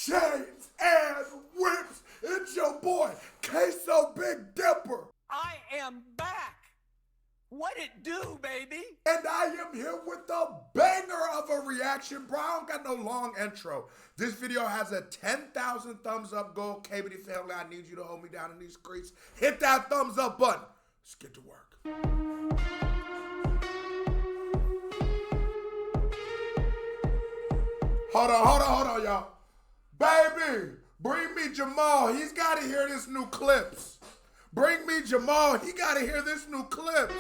chains and whips. It's your boy, Queso Big Dipper. I am back. What it do, baby? And I am here with a banger of a reaction, bro. I don't got no long intro. This video has a 10,000 thumbs up goal. KBD family, I need you to hold me down in these streets. Hit that thumbs up button. Let's get to work. Hold on, y'all. Baby, bring me Jamal. He's got to hear this new Clipse. Bring me Jamal. He got to hear this new Clipse.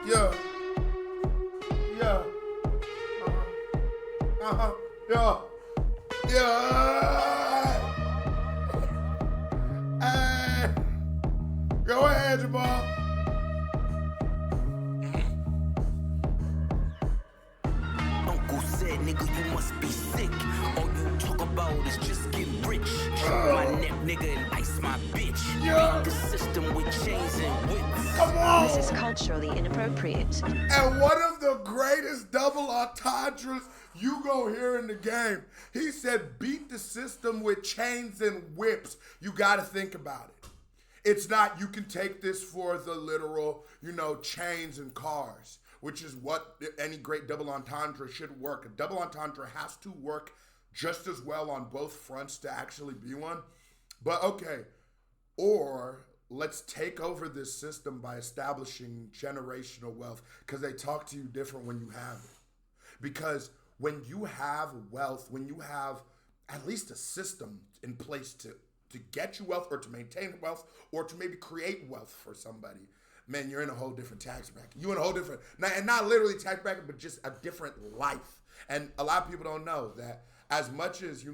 Yeah. Yeah. Yeah. Yeah. Hey. Go ahead, Jamal. Uncle said, nigga, you must be sick. All you talk about is just get rich. Choke my neck, nigga, and ice my bitch. Beat the system with chains and whips. Come on. This is culturally inappropriate. And one of the greatest double entendres you gon' hear in the game. He said, beat the system with chains and whips. You gotta think about it. It's not, you can take this for the literal, chains and cars, which is what any great double entendre should work. A double entendre has to work just as well on both fronts to actually be one. But okay, or let's take over this system by establishing generational wealth, because they talk to you different when you have it. Because when you have wealth, when you have at least a system in place to get you wealth or to maintain wealth or to maybe create wealth for somebody, man, you're in a whole different tax bracket. You're in a whole different, and not literally tax bracket, but just a different life. And a lot of people don't know that as much as,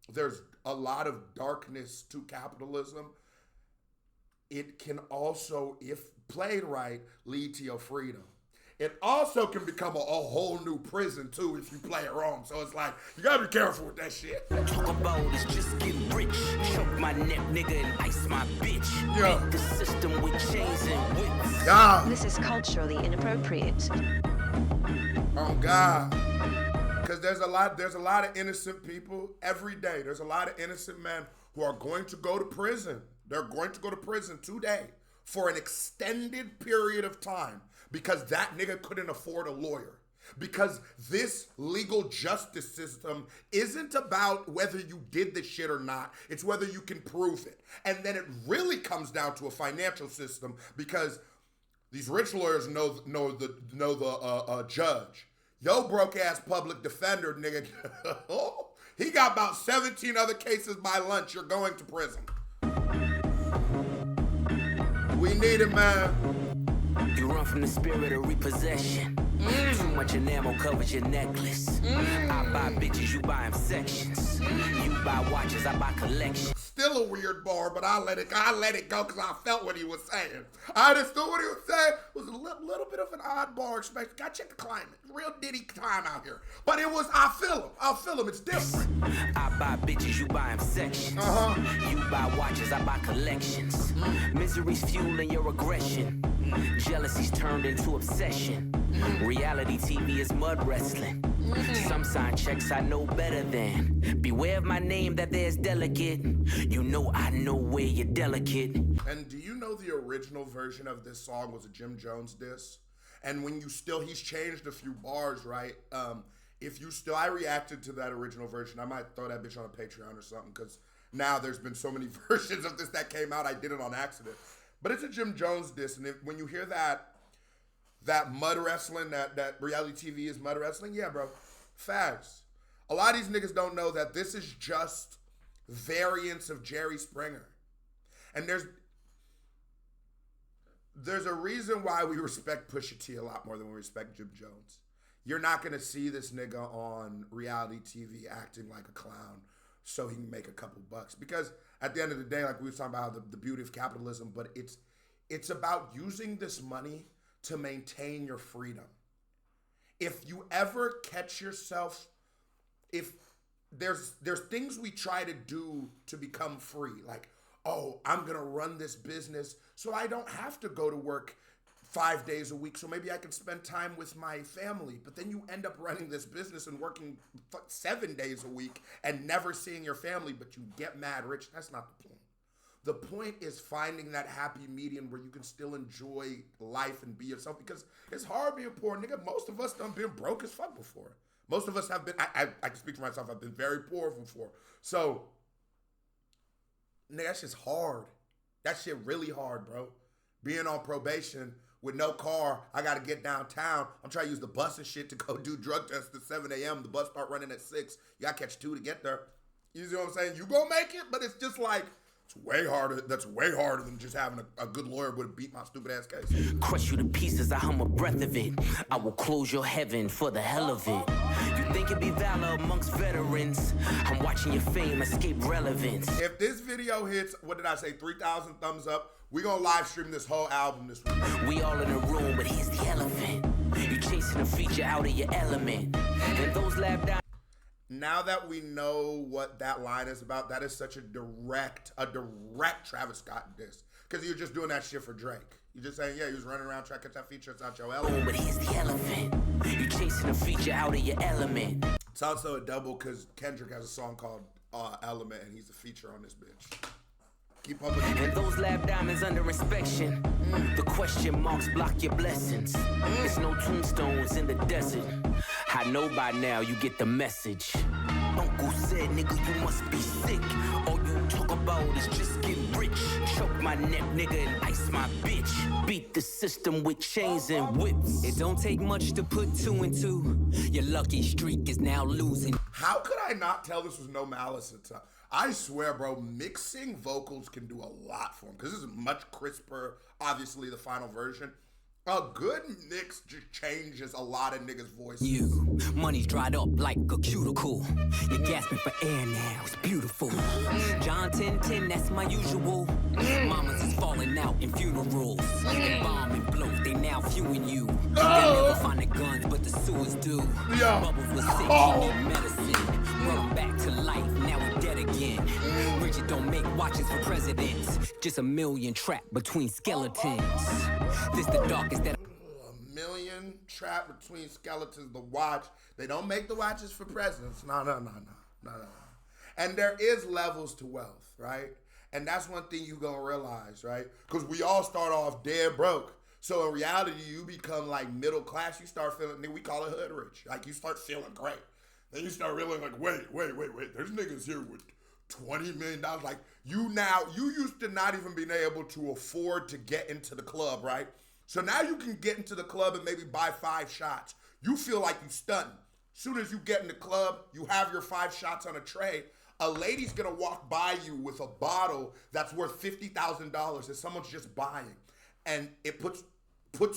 there's a lot of darkness to capitalism, it can also, if played right, lead to your freedom. It also can become a whole new prison too if you play it wrong. So it's like, you gotta be careful with that shit. Talk about is just get rich. Choke my neck, nigga, and ice my bitch. Yeah. Beat the system with chains and whips. God. This is culturally inappropriate. Oh God. Because there's a lot of innocent people every day. There's a lot of innocent men who are going to go to prison. They're going to go to prison today for an extended period of time because that nigga couldn't afford a lawyer. Because this legal justice system isn't about whether you did the shit or not. It's whether you can prove it. And then it really comes down to a financial system because these rich lawyers know the judge. Yo broke ass public defender, nigga. He got about 17 other cases by lunch. You're going to prison. We need it, man. You run from the spirit of repossession. Too much enamel covers your necklace. I buy bitches, you buy them sections. You buy watches, I buy collections. Still a weird bar, but I let it go because I felt what he was saying. I understood what he was saying. It was a little bit of an odd bar. Gotta check the climate. Real Diddy time out here. But it was, I feel him. It's different. I buy bitches, you buy them sections. You buy watches, I buy collections. Misery's fueling your aggression. Jealousy's turned into obsession. Reality TV is mud wrestling. Some sign checks I know better than. Beware of my name that there's delicate. You know I know where you're delicate. And do you know the original version of this song was a Jim Jones diss? And when he's changed a few bars, right? I reacted to that original version. I might throw that bitch on a Patreon or something because now there's been so many versions of this that came out. I did it on accident. But it's a Jim Jones diss. And when you hear that mud wrestling, that reality TV is mud wrestling, yeah, bro, facts. A lot of these niggas don't know that this is just variants of Jerry Springer. And there's a reason why we respect Pusha T a lot more than we respect Jim Jones. You're not gonna see this nigga on reality TV acting like a clown so he can make a couple bucks. Because at the end of the day, like we were talking about the beauty of capitalism, but it's about using this money to maintain your freedom. If you ever catch yourself, if there's things we try to do to become free, like, oh, I'm gonna run this business so I don't have to go to work 5 days a week, so maybe I can spend time with my family. But then you end up running this business and working 7 days a week and never seeing your family, but you get mad rich. That's not the point. The point is finding that happy medium where you can still enjoy life and be yourself, because it's hard being poor, nigga. Most of us done been broke as fuck before. Most of us have been, I can speak for myself, I've been very poor before. So, nigga, that shit's hard. That shit really hard, bro. Being on probation with no car, I gotta get downtown. I'm trying to use the bus and shit to go do drug tests at 7 a.m. The bus start running at 6. You gotta catch 2 to get there. You see what I'm saying? You gonna make it, but it's just like, it's way harder. That's way harder than just having a good lawyer would have beat my stupid ass case. Crush you to pieces, I hum a breath of it. I will close your heaven for the hell of it. You think it'd be valor amongst veterans? I'm watching your fame escape relevance. If this video hits, what did I say, 3,000 thumbs up, we gonna live stream this whole album this week. We all in a room, but here's the elephant. You chasing a feature out of your element. And those lab down. Now that we know what that line is about, that is such a direct Travis Scott diss. Because you're just doing that shit for Drake. You're just saying, yeah, he was running around trying to catch that feature. It's out your element. But here's the elephant. You chasing a feature out of your element. It's also a double because Kendrick has a song called Element, and he's a feature on this bitch. Keep up with it. And those lab diamonds under inspection. The question marks block your blessings. There's no tombstones in the desert. I know by now you get the message. Uncle said, nigga, you must be sick. All you talk about is just get rich. Choke my neck, nigga, and ice my bitch. Beat the system with chains and whips. It don't take much to put 2 and 2. Your lucky streak is now losing. How could I not tell this was no Malice at time? I swear, bro, mixing vocals can do a lot for him because this is much crisper, obviously, the final version. A good mix just changes a lot of niggas' voices. You, money's dried up like a cuticle. You're gasping for air now, it's beautiful. John 10:10, that's my usual. Mamas is falling out in funerals. They bomb and blow, they now viewing you. They never find the guns, but the sewers do. Bubbles was sick, he need medicine. Brought him back to life, now we're dead again. Bridget don't make watches for presidents. Just a million trapped between skeletons. This the darkest that a million trapped between skeletons. The watch, they don't make the watches for presidents. No. And there is levels to wealth, right? And that's one thing you gonna realize, right? Because we all start off dead broke. So in reality, you become like middle class. You start feeling, we call it hood rich. Like you start feeling great. Then you start realizing like, wait. There's niggas here with $20 million. Like you used to not even being able to afford to get into the club, right? So now you can get into the club and maybe buy 5 shots. You feel like you stunning. Soon as you get in the club, you have your 5 shots on a tray. A lady's gonna walk by you with a bottle that's worth $50,000 that someone's just buying. And it puts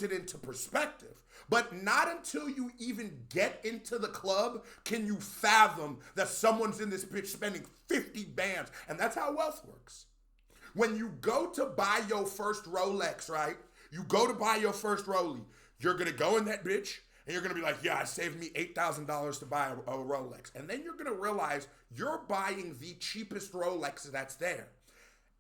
it into perspective. But not until you even get into the club can you fathom that someone's in this bitch spending 50 bands. And that's how wealth works. When you go to buy your first Rolex, right? You go to buy your first Rollie. You're gonna go in that bitch and you're gonna be like, yeah, it saved me $8,000 to buy a Rolex. And then you're gonna realize you're buying the cheapest Rolex that's there.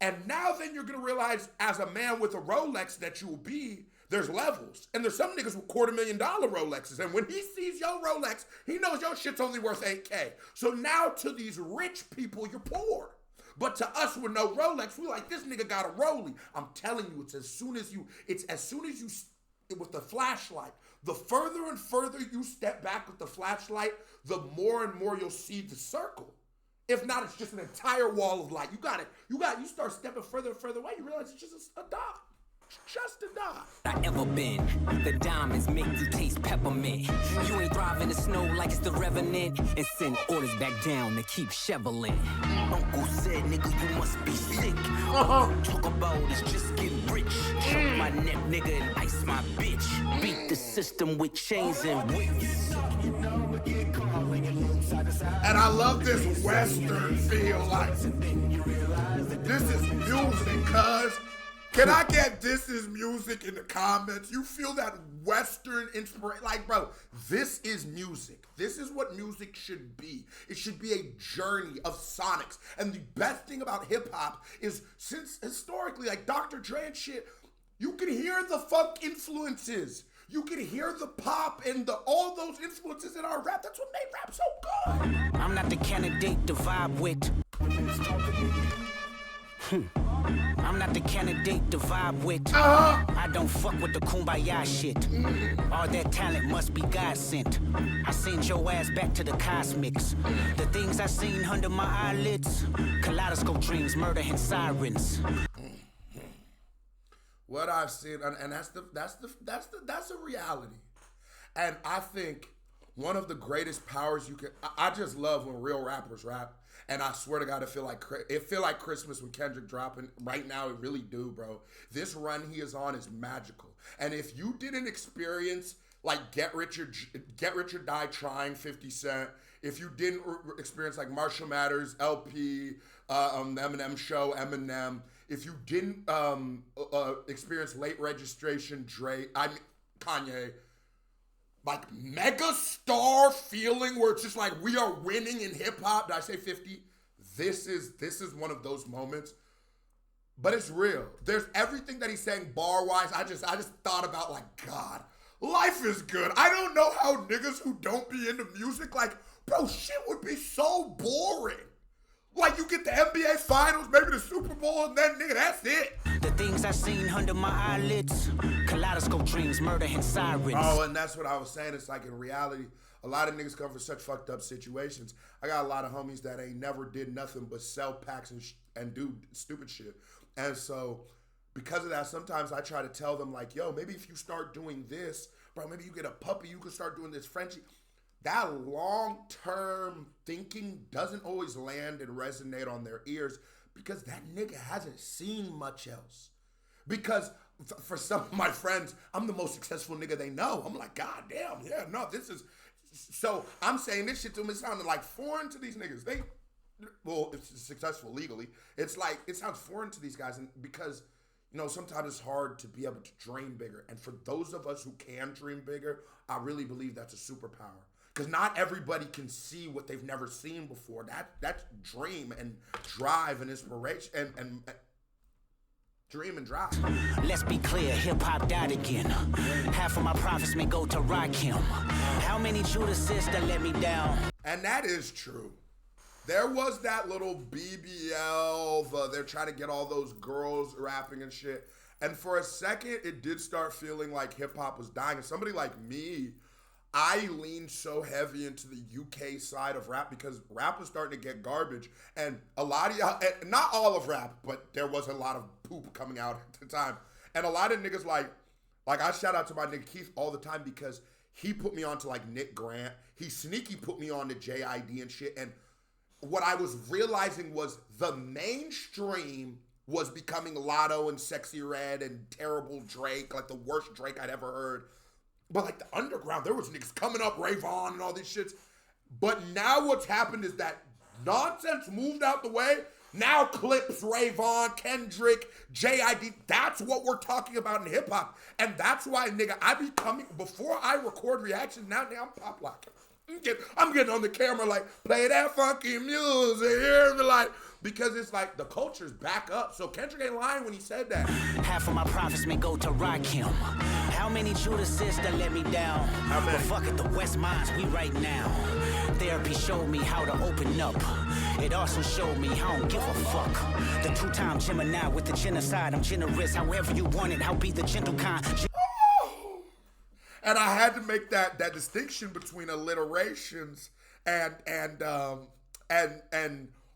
And now then you're gonna realize as a man with a Rolex that you'll be, there's levels. And there's some niggas with $250,000 Rolexes. And when he sees your Rolex, he knows your shit's only worth $8K. So now to these rich people, you're poor. But to us with no Rolex, we're like, this nigga got a Rollie. I'm telling you, it's as soon as you, with the flashlight, the further and further you step back with the flashlight, the more and more you'll see the circle. If not, it's just an entire wall of light. You start stepping further and further away, you realize it's just a dot. Just a dot. I ever been. The diamonds make you taste peppermint. You ain't thriving the snow like it's the Revenant. And send orders back down to keep shoveling. Uncle said, nigga, you must be sick. All you talk about is just get rich. Choke my neck, nigga, and ice my bitch. Beat the system with chains and whips. And I love this Western feel. Like, this is music, cuz. Can I get this is music in the comments? You feel that Western inspiration? Like, bro, this is music. This is what music should be. It should be a journey of sonics. And the best thing about hip hop is, since historically, like Dr. Dre and shit, You can hear the funk influences. You can hear the pop and all those influences in our rap. That's what made rap so good. I'm not the candidate to vibe with. I'm not the candidate to vibe with. I don't fuck with the kumbaya shit. All that talent must be God sent. I send your ass back to the cosmics. The things I seen under my eyelids. Kaleidoscope dreams, murder and sirens. What I've seen, and that's a reality. And I think one of the greatest powers you can. I just love when real rappers rap. And I swear to God, it feel like Christmas when Kendrick dropping. Right now, it really do, bro. This run he is on is magical. And if you didn't experience like Get Rich or Die Trying 50 Cent, if you didn't experience like Marshall Mathers, LP, Eminem Show, Eminem, if you didn't experience Late Registration, Kanye, like mega star feeling where it's just like we are winning in hip hop. Did I say 50? This is one of those moments. But it's real. There's everything that he's saying bar wise. I just thought about like, God, life is good. I don't know how niggas who don't be into music, like, bro, shit would be so boring. Like you get the NBA Finals, maybe the Super Bowl, and then nigga, that's it. The things I seen under my eyelids, kaleidoscope dreams, murder and sirens. Oh, and that's what I was saying. It's like in reality, a lot of niggas come from such fucked up situations. I got a lot of homies that ain't never did nothing but sell packs and do stupid shit. And so because of that, sometimes I try to tell them like, yo, maybe if you start doing this, bro, maybe you get a puppy, you can start doing this Frenchie. That long-term thinking doesn't always land and resonate on their ears because that nigga hasn't seen much else. Because for some of my friends, I'm the most successful nigga they know. I'm like, God damn, yeah, no, this is... So I'm saying this shit to them, it sounded like foreign to these niggas. Well, it's successful legally. It's like, it sounds foreign to these guys and because, you know, sometimes it's hard to be able to dream bigger. And for those of us who can dream bigger, I really believe that's a superpower. Because not everybody can see what they've never seen before. That's dream and drive and inspiration and dream and drive. Let's be clear, hip-hop died again. Half of my profits may go to Rakim. How many Judases that let me down? And that is true. There was that little BBL, they're trying to get all those girls rapping and shit. And for a second, it did start feeling like hip-hop was dying. And somebody like me, I leaned so heavy into the UK side of rap because rap was starting to get garbage. And a lot of y'all, not all of rap, but there was a lot of poop coming out at the time. And a lot of niggas like I shout out to my nigga Keith all the time because he put me on to like Nick Grant. He sneaky put me on to JID and shit. And what I was realizing was the mainstream was becoming Lotto and Sexy Red and Terrible Drake, like the worst Drake I'd ever heard. But like the underground, there was niggas coming up, Rayvon and all these shits. But now what's happened is that nonsense moved out the way. Now Clipse, Rayvon, Kendrick, JID, that's what we're talking about in hip hop. And that's why, nigga, I be coming, before I record reactions, now I'm pop locking. I'm getting on the camera like, play that funky music, hear me like, because it's like the culture's back up. So Kendrick ain't lying when he said that. Half of my profits may go to Rakim. How many Judases that let me down? How many? But fuck it, the West Minds, we right now. Therapy showed me how to open up. It also showed me I don't give a fuck. The two-time Gemini with the genocide. I'm generous, however you want it. I'll be the gentle kind. And I had to make that distinction between alliterations and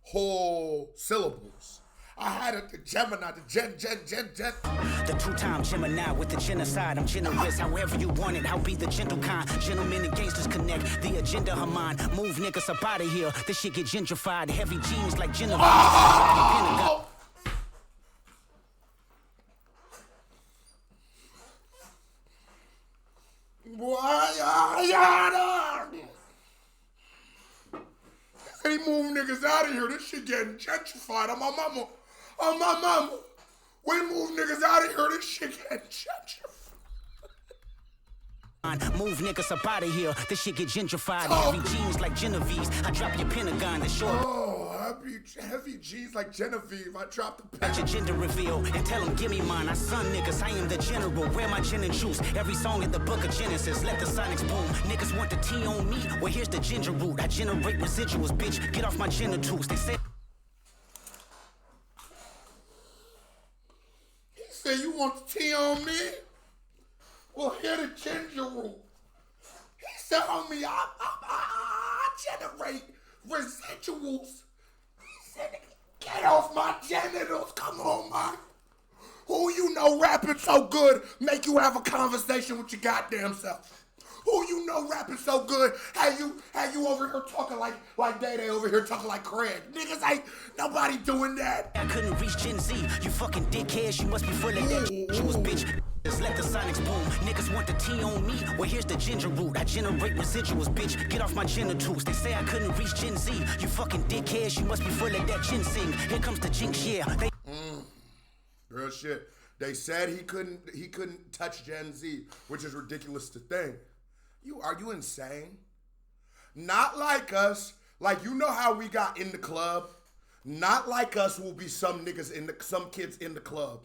whole syllables. I had it, the Gemini, the gen. The two-time Gemini with the genocide. I'm generous, however you want it. I'll be the gentle kind. Gentlemen and gangsters connect. The agenda of mine. Move niggas up out of here. This shit get gentrified. Heavy jeans like Genevieve. Oh! He move niggas out of here. This shit getting gentrified. On my mama. We move niggas out of here. This shit getting gentrified. Move niggas up out of here. This shit get gentrified. Heavy jeans like Genevieve's. I drop your Pentagon. The short. Oh, I be heavy G's like Genevieve. I dropped the Got your gender reveal and tell them give me mine. I son niggas, I am the general. Wear my gin and juice. Every song in the book of Genesis. Let the sonics boom. Niggas want the tea on me. Well, here's the ginger root. I generate residuals, bitch. Get off my genitals. They say. He said, you want the tea on me? Well, here the ginger root. He said, homie, I generate residuals. He said, get off my genitals. Come on, man. Who you know rapping so good make you have a conversation with your goddamn self? Who you know rapping so good had you over here talking like Day over here talking like Craig? Niggas ain't nobody doing that. I couldn't reach Gen Z. You fucking dickheads. You must be full of that. You was bitch. Just let the sonics boom. Niggas want the tea on me. Well, here's the ginger root. I generate residuals, bitch. Get off my genitals. They say I couldn't reach Gen Z. You fucking dickheads. You must be full of that ginseng. Here comes the jinx, yeah. They Real shit. They said he couldn't touch Gen Z, which is ridiculous to think. Are you insane? Not like us. Like, you know how we got in the club? Not like us will be some kids in the club.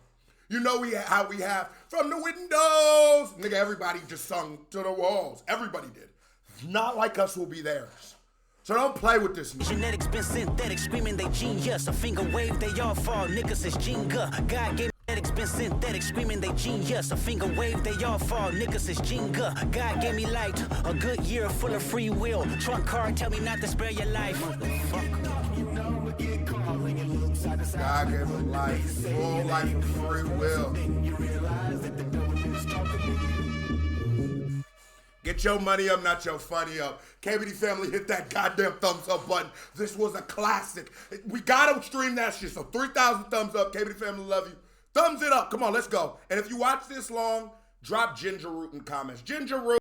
You know how we have from the windows. Nigga, everybody just sung to the walls. Everybody did. Not like us will be theirs. So don't play with this nigga. genetics been synthetic, screaming they genius. A finger wave, they all fall. Niggas is Jenga. God gave genetics been synthetic, screaming they genius. A finger wave, they all fall. Niggas is Jenga. God gave me light, a good year full of free will. Trump card, tell me not to spare your life. God gave me life, full life of free will. Get your money up, not your funny up. KBD family, hit that goddamn thumbs up button. This was a classic. We gotta stream that shit, so 3,000 thumbs up. KBD family, love you. Thumbs it up. Come on, let's go. And if you watch this long, drop ginger root in comments. Ginger root.